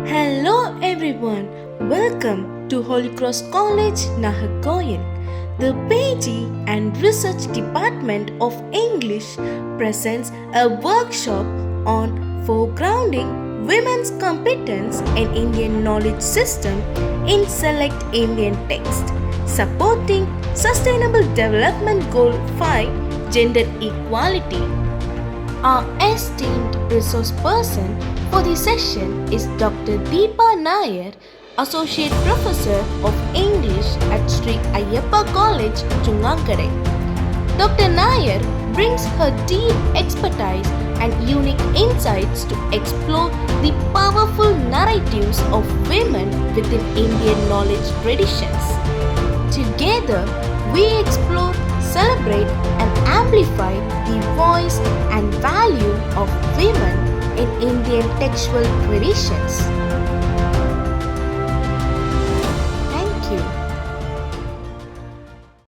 Hello everyone, welcome to Holy Cross College, Nagarcoil. The PG and Research Department of English presents a workshop on foregrounding women's competence in Indian knowledge system in select Indian text, supporting Sustainable Development Goal 5 Gender Equality. Our esteemed resource person for the session is Dr. Deepa Nair, Associate Professor of English at Sri Ayyappa College, Chungankadai. Dr. Nair brings her deep expertise and unique insights to explore the powerful narratives of women within Indian knowledge traditions. Together, we explore, celebrate, and amplify the voice and value of women in Indian textual traditions.